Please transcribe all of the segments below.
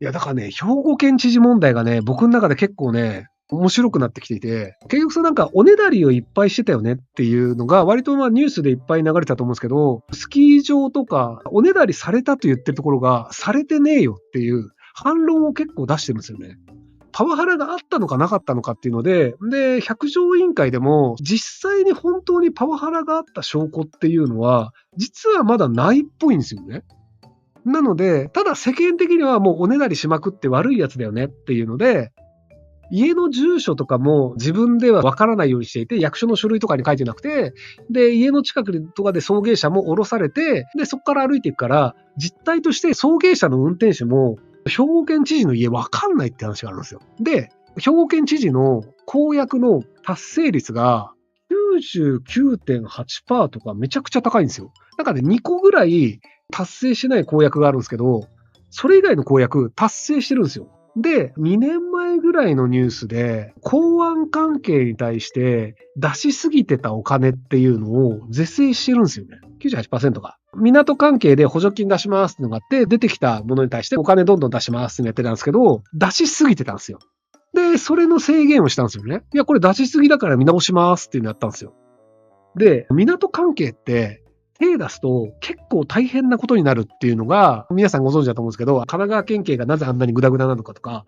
いや、だからね、兵庫県知事問題がね、僕の中で結構ね、面白くなってきていて、結局なんかおねだりをいっぱいしてたよねっていうのが、割とニュースでいっぱい流れてたと思うんですけど、スキー場とかおねだりされたと言ってるところが、されてねえよっていう反論を結構出してるんですよね。パワハラがあったのかなかったのかっていうので、百条委員会でも、実際に本当にパワハラがあった証拠っていうのは、実はまだないっぽいんですよね。なので、ただ世間的にはもうおねだりしまくって悪いやつだよねっていうので、家の住所とかも自分ではわからないようにしていて、役所の書類とかに書いてなくて、で、家の近くとかで送迎車も降ろされて、で、そこから歩いていくから、実態として送迎車の運転手も、兵庫県知事の家わかんないって話があるんですよ。で、兵庫県知事の公約の達成率が99.8% とかめちゃくちゃ高いんですよ。なんかね、2個ぐらい達成しない公約があるんですけど、それ以外の公約達成してるんですよ。で、2年前ぐらいのニュースで、港湾関係に対して出しすぎてたお金っていうのを是正してるんですよね。98% が。港関係で補助金出しますってのがあって、出てきたものに対してお金どんどん出しますってやってたんですけど、出しすぎてたんですよ。で、それの制限をしたんですよね。いや、これ出しすぎだから見直しますっていうのやったんですよ。で、港関係って手出すと結構大変なことになるっていうのが、皆さんご存知だと思うんですけど、神奈川県警がなぜあんなにグダグダなのかとか、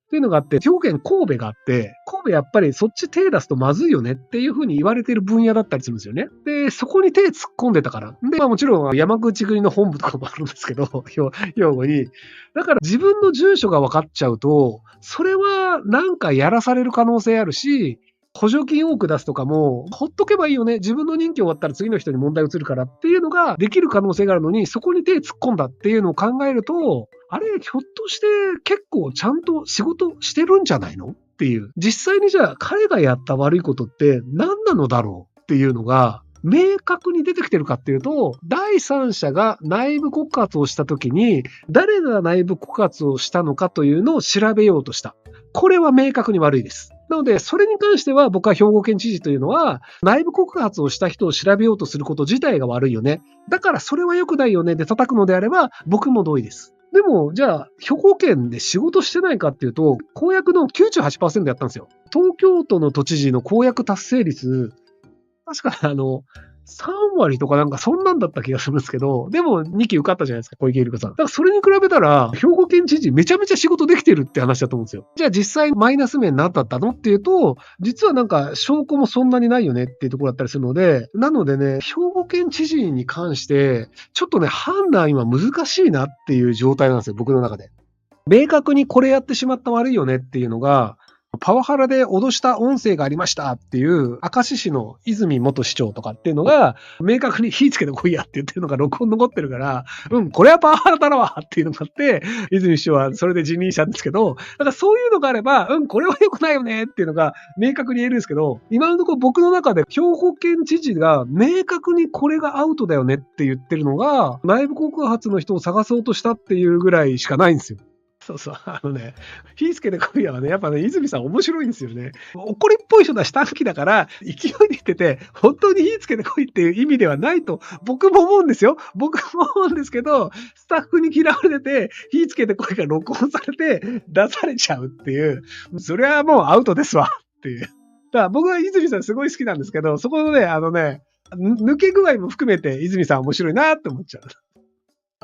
っていうのがあって、兵庫県神戸があって、神戸やっぱりそっち手出すとまずいよねっていうふうに言われている分野だったりするんですよね。で、そこに手突っ込んでたから。で、もちろん山口組の本部とかもあるんですけど、兵庫に。だから自分の住所が分かっちゃうと、それはなんかやらされる可能性あるし、補助金多く出すとかも、ほっとけばいいよね。自分の任期終わったら次の人に問題移るからっていうのができる可能性があるのに、そこに手突っ込んだっていうのを考えると、あれ、ひょっとして結構ちゃんと仕事してるんじゃないのっていう。実際にじゃあ彼がやった悪いことって何なのだろうっていうのが、明確に出てきてるかっていうと、第三者が内部告発をしたときに、誰が内部告発をしたのかというのを調べようとした。これは明確に悪いです。なので、それに関しては僕は兵庫県知事というのは、内部告発をした人を調べようとすること自体が悪いよね。だからそれは良くないよねで叩くのであれば、僕も同意です。でも、じゃあ、兵庫県で仕事してないかっていうと、公約の 98% やったんですよ。東京都の都知事の公約達成率、確か3割とかなんかそんなんだった気がするんですけど、でも2期受かったじゃないですか、小池百合子さん。だからそれに比べたら、兵庫県知事めちゃめちゃ仕事できてるって話だと思うんですよ。じゃあ実際マイナス面何だったのっていうと、実はなんか証拠もそんなにないよねっていうところだったりするので、なのでね、兵庫県知事に関して、ちょっとね、判断今難しいなっていう状態なんですよ、僕の中で。明確にこれやってしまった悪いよねっていうのが、パワハラで脅した音声がありましたっていう、明石市の泉元市長とかっていうのが、明確に火つけてこいやって言ってるのが録音残ってるから、これはパワハラだろわっていうのがあって、泉市長はそれで辞任したんですけど、だからそういうのがあれば、これは良くないよねっていうのが明確に言えるんですけど、今のところ僕の中で兵庫県知事が明確にこれがアウトだよねって言ってるのが、内部告発の人を探そうとしたっていうぐらいしかないんですよ。そうそう。火つけてこいやはね、やっぱね、泉さん面白いんですよね。怒りっぽい人だし短気だから、勢いで言ってて、本当に火つけてこいっていう意味ではないと、僕も思うんですよ。僕も思うんですけど、スタッフに嫌われてて、火つけてこいが録音されて、出されちゃうっていう、それはもうアウトですわっていう。だから僕は泉さんすごい好きなんですけど、そこのね、抜け具合も含めて泉さん面白いなって思っちゃう。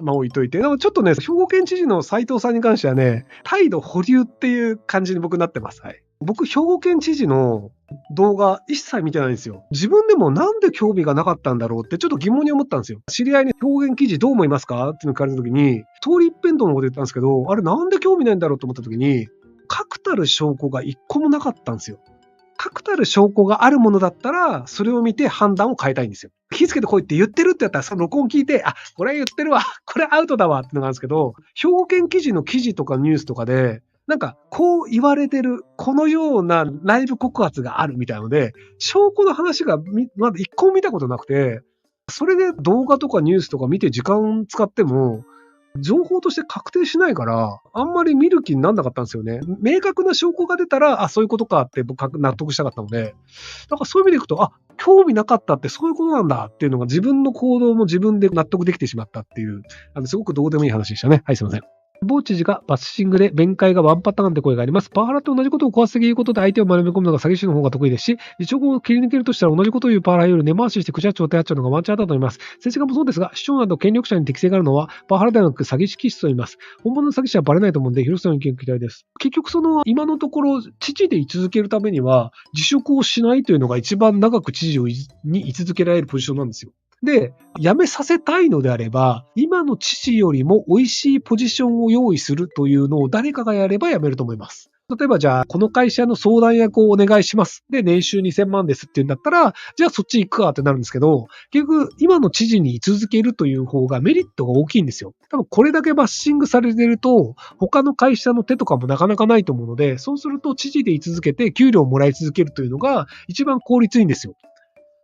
まあ置いといて。でもちょっとね、兵庫県知事の斉藤さんに関してはね、態度保留っていう感じに僕なってます。はい。僕、兵庫県知事の動画一切見てないんですよ。自分でもなんで興味がなかったんだろうってちょっと疑問に思ったんですよ。知り合いに兵庫県記事どう思いますかっていうのを聞かれた時に、通り一辺倒のこと言ったんですけど、あれなんで興味ないんだろうと思った時に、確たる証拠が一個もなかったんですよ。確たる証拠があるものだったら、それを見て判断を変えたいんですよ。火つけてこいって言ってるってやったら、その録音聞いて、あ、これ言ってるわ、これアウトだわってのがあるんですけど、兵庫県記事の記事とかニュースとかで、なんか、こう言われてる、このような内部告発があるみたいなので、証拠の話がまだ一個も見たことなくて、それで動画とかニュースとか見て時間使っても、情報として確定しないから、あんまり見る気にならなかったんですよね。明確な証拠が出たら、あ、そういうことかって僕納得したかったので、だからそういう意味でいくと、あ、興味なかったってそういうことなんだっていうのが自分の行動も自分で納得できてしまったっていう、すごくどうでもいい話でしたね。はい、すいません。某知事がバッシングで弁解がワンパターンって声があります。パワハラって同じことを高圧的に言うことで相手を丸め込むのが詐欺師の方が得意ですし、一応を切り抜けるとしたら同じことを言うパワハラより根回ししてクジャッチを手やっちゃうのがワンチャンだと思います。政治家もそうですが、市長など権力者に適性があるのはパワハラではなく詐欺師気質と言います。本物の詐欺師はバレないと思うんで、広瀬さんの意見期待です。結局今のところ、知事で居続けるためには、辞職をしないというのが一番長く知事に居続けられるポジションなんですよ。で、辞めさせたいのであれば、今の知事よりも美味しいポジションを用意するというのを誰かがやれば辞めると思います。例えばじゃあ、この会社の相談役をお願いします。で、年収2000万ですって言うんだったら、じゃあそっち行くかってなるんですけど、結局、今の知事に居続けるという方がメリットが大きいんですよ。多分これだけバッシングされてると、他の会社の手とかもなかなかないと思うので、そうすると知事で居続けて給料をもらい続けるというのが一番効率いいんですよ。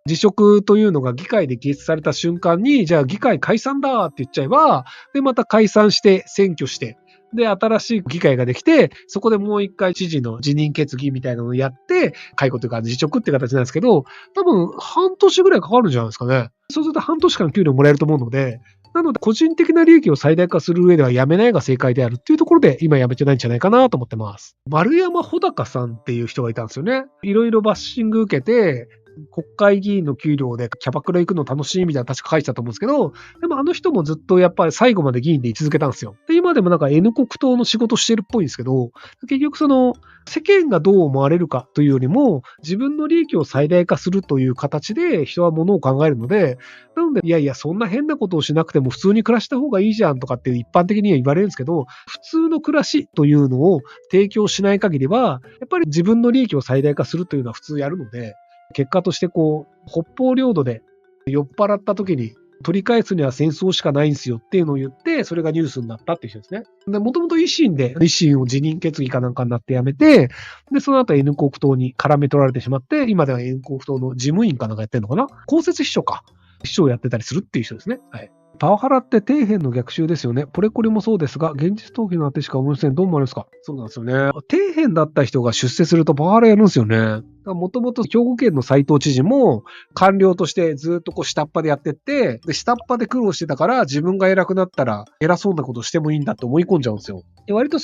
辞職というのが議会で決された瞬間に、じゃあ議会解散だって言っちゃえば、で、また解散して選挙して、で、新しい議会ができて、そこでもう一回知事の辞任決議みたいなのをやって、解雇というか辞職って形なんですけど、多分半年ぐらいかかるんじゃないですかね。そうすると半年間給料もらえると思うので、なので個人的な利益を最大化する上では辞めないが正解であるっていうところで今辞めてないんじゃないかなと思ってます。丸山穂高さんっていう人がいたんですよね。いろいろバッシング受けて、国会議員の給料でキャバクラ行くの楽しいみたいな確か書いてたと思うんですけど、でもあの人もずっとやっぱり最後まで議員で居続けたんですよ。で、今でもなんか N 国党の仕事してるっぽいんですけど、結局世間がどう思われるかというよりも、自分の利益を最大化するという形で人は物を考えるので、なので、いやいや、そんな変なことをしなくても普通に暮らした方がいいじゃんとかって一般的には言われるんですけど、普通の暮らしというのを提供しない限りは、やっぱり自分の利益を最大化するというのは普通やるので、結果として北方領土で酔っ払った時に取り返すには戦争しかないんですよっていうのを言って、それがニュースになったっていう人ですね。で、もともと維新を辞任決議かなんかになって辞めて、で、その後 N 国党に絡め取られてしまって、今では N 国党の事務員かなんかやってるのかな、公設秘書か。秘書をやってたりするっていう人ですね。はい。パワハラって底辺の逆襲ですよね。ポレコレもそうですが、現実逃避のあてしか思いません。どう思われますか？そうなんですよね。底辺だった人が出世するとパワハラやるんですよね。もともと兵庫県の斉藤知事も官僚としてずっと下っ端でやってって、で、下っ端で苦労してたから自分が偉くなったら偉そうなことしてもいいんだって思い込んじゃうんですよ。で、割と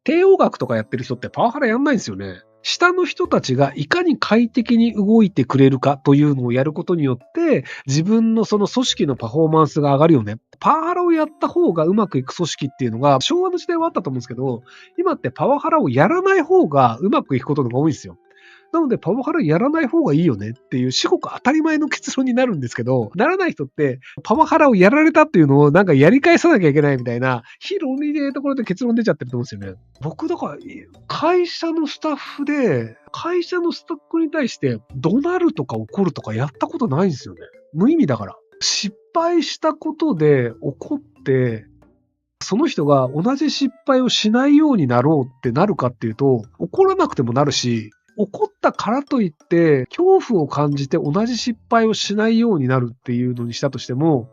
帝王学とかやってる人ってパワハラやんないんですよね。下の人たちがいかに快適に動いてくれるかというのをやることによって、自分の組織のパフォーマンスが上がるよね。パワハラをやった方がうまくいく組織っていうのが、昭和の時代はあったと思うんですけど、今ってパワハラをやらない方がうまくいくことの方が多いんですよ。なので、パワハラやらない方がいいよねっていう、至極当たり前の結論になるんですけど、ならない人って、パワハラをやられたっていうのをなんかやり返さなきゃいけないみたいな、非論理的なところで結論出ちゃってると思うんですよね。僕、だから、会社のスタッフで、会社のスタッフに対して怒鳴るとか怒るとかやったことないんですよね。無意味だから。失敗したことで怒って、その人が同じ失敗をしないようになろうってなるかっていうと、怒らなくてもなるし、怒ったからといって、恐怖を感じて同じ失敗をしないようになるっていうのにしたとしても、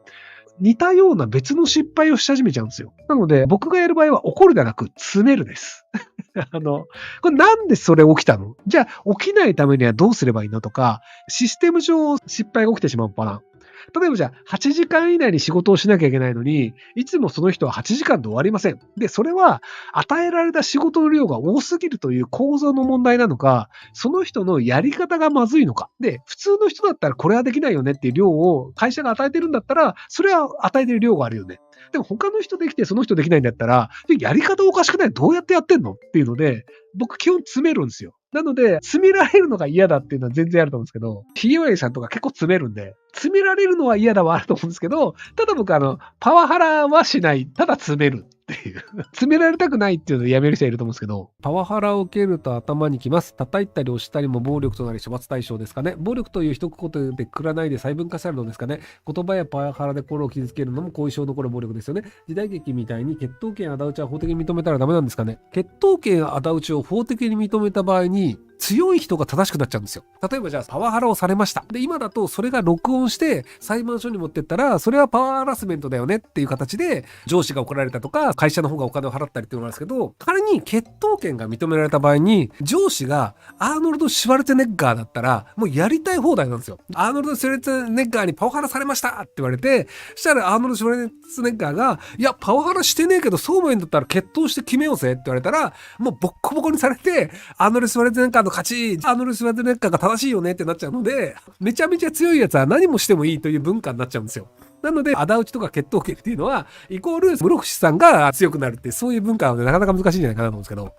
似たような別の失敗をし始めちゃうんですよ。なので、僕がやる場合は怒るではなく、詰めるです。これなんでそれ起きたの？じゃあ、起きないためにはどうすればいいのとか、システム上失敗が起きてしまうパターン。例えばじゃあ、8時間以内に仕事をしなきゃいけないのに、いつもその人は8時間で終わりません。で、それは与えられた仕事の量が多すぎるという構造の問題なのか、その人のやり方がまずいのか。で、普通の人だったらこれはできないよねっていう量を会社が与えてるんだったら、それは与えてる量があるよね。でも他の人できてその人できないんだったら、やり方おかしくない？どうやってやってんのっていうので、僕基本詰めるんですよ。なので、詰められるのが嫌だっていうのは全然あると思うんですけど、ひげわりさんとか結構詰めるんで、詰められるのは嫌だはあると思うんですけど、ただ僕パワハラはしない。ただ詰めるっていう。詰められたくないっていうのでやめる人いると思うんですけど、パワハラを受けると頭にきます。叩いたり押したりも暴力となり処罰対象ですかね。暴力という一言でくらないで細分化されるのですかね。言葉やパワハラで心を傷つけるのも後遺症残る暴力ですよね。時代劇みたいに血統権仇討ちは法的に認めたらダメなんですかね。血統権仇討ちを法的に認めた場合に強い人が正しくなっちゃうんですよ。例えばじゃあパワハラをされました。で、今だとそれが録音して裁判所に持ってったら、それはパワーハラスメントだよねっていう形で上司が怒られたとか、会社の方がお金を払ったりっていうのがあるんですけど、仮に決闘権が認められた場合に、上司がアーノルド・シュワルツェネッガーだったら、もうやりたい放題なんですよ。アーノルド・シュワルツェネッガーにパワハラされましたって言われて、そしたらアーノルド・シュワルツェネッガーが、いや、パワハラしてねえけど、そうも言うんだったら決闘して決めようぜって言われたら、もうボッコボコにされて、アーノルド・シュワルツェネッガーの勝ち、アーノルド・シュワルツェネッガーが正しいよねってなっちゃうので、めちゃめちゃ強いやつは何もしてもいいという文化になっちゃうんですよ。なので、仇討ちとか決闘権っていうのは、イコール室伏さんが強くなるっていう、そういう文化なので、なかなか難しいんじゃないかなと思うんですけど。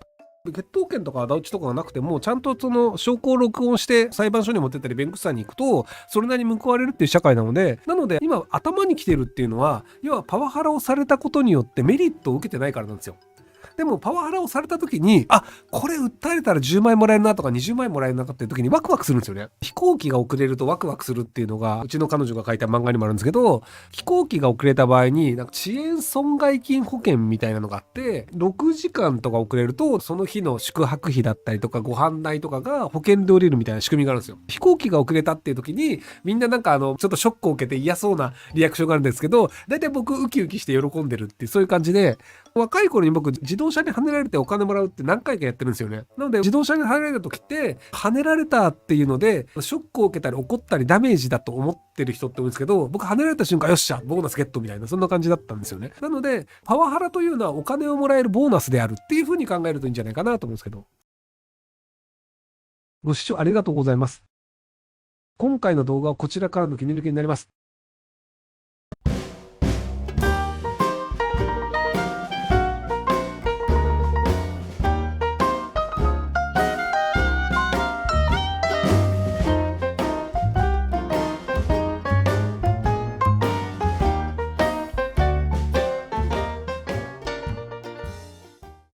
決闘権とか仇討ちとかがなくても、ちゃんとその証拠を録音して裁判所に持ってったり弁護士さんに行くと、それなりに報われるっていう社会なので、今頭に来てるっていうのは、要はパワハラをされたことによってメリットを受けてないからなんですよ。でもパワハラをされた時に、あ、これ訴えれたら10万円もらえるなとか20万円もらえるなっていう時にワクワクするんですよね。飛行機が遅れるとワクワクするっていうのが、うちの彼女が書いた漫画にもあるんですけど、飛行機が遅れた場合に、なんか遅延損害金保険みたいなのがあって、6時間とか遅れると、その日の宿泊費だったりとかご飯代とかが保険で降りるみたいな仕組みがあるんですよ。飛行機が遅れたっていう時に、みんななんかちょっとショックを受けて嫌そうなリアクションがあるんですけど、だいたい僕ウキウキして喜んでるっていう、そういう感じで、若い頃に僕自動車に跳ねられてお金もらうって何回かやってるんですよね。なので自動車に跳ねられた時って跳ねられたっていうのでショックを受けたり怒ったりダメージだと思ってる人って多いんですけど、僕跳ねられた瞬間よっしゃボーナスゲットみたいなそんな感じだったんですよね。なのでパワハラというのはお金をもらえるボーナスであるっていう風に考えるといいんじゃないかなと思うんですけど。ご視聴ありがとうございます。今回の動画はこちらからの切り抜きになります。